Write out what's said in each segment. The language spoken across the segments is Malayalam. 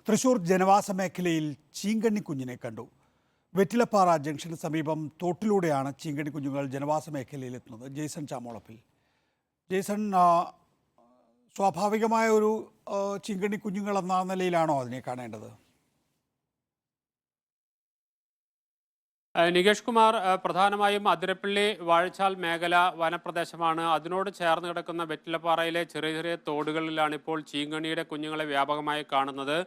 തൃശൂർ ജനവാസ മേഖലയിൽ ചീങ്കണ്ണി കുഞ്ഞിനെ കണ്ടു. വെറ്റിലപ്പാറ ജംഗ്ഷന് സമീപം തോട്ടിലൂടെയാണ് ചീങ്കണ്ണി കുഞ്ഞുങ്ങൾ ജനവാസ മേഖലയിൽ എത്തുന്നത്. ജെയ്സൺ ചാമോളപ്പിൽ. ജെയ്സൺ, സ്വാഭാവികമായ ഒരു ചീങ്കണ്ണി കുഞ്ഞുങ്ങൾ എന്ന നിലയിലാണോ അതിനെ കാണേണ്ടത്? നികേഷ് കുമാർ, പ്രധാനമായും അതിരപ്പള്ളി വാഴച്ചാൽ മേഖല വനപ്രദേശമാണ്. അതിനോട് ചേർന്ന് കിടക്കുന്ന വെറ്റിലപ്പാറയിലെ ചെറിയ ചെറിയ തോടുകളിലാണ് ഇപ്പോൾ ചീങ്കണ്ണിയുടെ കുഞ്ഞുങ്ങളെ വ്യാപകമായി കാണുന്നത്.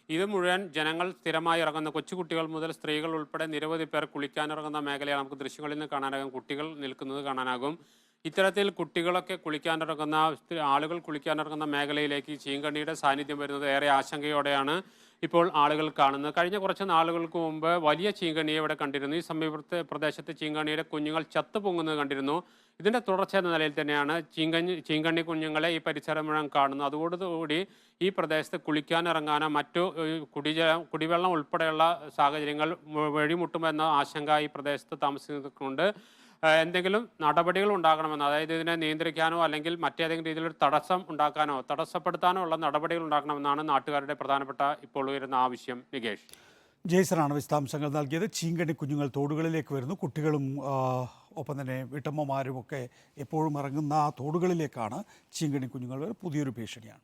ഇത് മുഴുവൻ ജനങ്ങൾ സ്ഥിരമായി ഇറങ്ങുന്ന, കൊച്ചുകുട്ടികൾ മുതൽ സ്ത്രീകൾ ഉൾപ്പെടെ നിരവധി പേർ കുളിക്കാനിറങ്ങുന്ന മേഖലയാണ്. നമുക്ക് ദൃശ്യങ്ങളിൽ നിന്ന് കാണാനാകും, കുട്ടികൾ നിൽക്കുന്നത് കാണാനാകും. ഇത്തരത്തിൽ കുട്ടികളൊക്കെ കുളിക്കാനിറങ്ങുന്ന, ആളുകൾ കുളിക്കാനിറങ്ങുന്ന മേഖലയിലേക്ക് ചീങ്കണ്ണിയുടെ സാന്നിധ്യം വരുന്നത് ഏറെ ആശങ്കയോടെയാണ് ഇപ്പോൾ ആളുകൾ കാണുന്നത്. കഴിഞ്ഞ കുറച്ച് നാളുകൾക്ക് മുമ്പ് വലിയ ചീങ്കണ്ണിയെ ഇവിടെ കണ്ടിരുന്നു. ഈ സമീപത്തെ പ്രദേശത്ത് ചീങ്കണ്ണിയുടെ കുഞ്ഞുങ്ങൾ ചത്തുപൊങ്ങുന്നത് കണ്ടിരുന്നു. ഇതിന്റെ തുടർച്ച എന്ന നിലയിൽ തന്നെയാണ് ചീങ്കണ്ണി കുഞ്ഞുങ്ങളെ ഈ പരിസരം മുഴുവൻ കാണുന്നത്. അതോടുകൂടി ഈ പ്രദേശത്ത് കുളിക്കാനിറങ്ങാനോ മറ്റു കുടിവെള്ളം ഉൾപ്പെടെയുള്ള സാഹചര്യങ്ങൾ വഴിമുട്ടുമെന്ന ആശങ്ക ഈ പ്രദേശത്ത് താമസിക്കുന്നുണ്ട്. എന്തെങ്കിലും നടപടികൾ ഉണ്ടാകണമെന്ന്, അതായത് ഇതിനെ നിയന്ത്രിക്കാനോ അല്ലെങ്കിൽ മറ്റേതെങ്കിലും രീതിയിലൊരു തടസ്സം ഉണ്ടാക്കാനോ തടസ്സപ്പെടുത്താനോ ഉള്ള നടപടികൾ ഉണ്ടാക്കണമെന്നാണ് നാട്ടുകാരുടെ പ്രധാനപ്പെട്ട ഇപ്പോൾ ഉയരുന്ന ആവശ്യം. നികേഷ്, ജെയ്സണാണ് വിശദാംശങ്ങൾ നൽകിയത്. ചീങ്കണ്ണി കുഞ്ഞുങ്ങൾ തോടുകളിലേക്ക് വരുന്നു. കുട്ടികളും ഒപ്പം തന്നെ വീട്ടമ്മമാരുമൊക്കെ എപ്പോഴും ഇറങ്ങുന്ന ആ തോടുകളിലേക്കാണ് ചീങ്കണ്ണി കുഞ്ഞുങ്ങൾ. പുതിയൊരു ഭീഷണിയാണ്.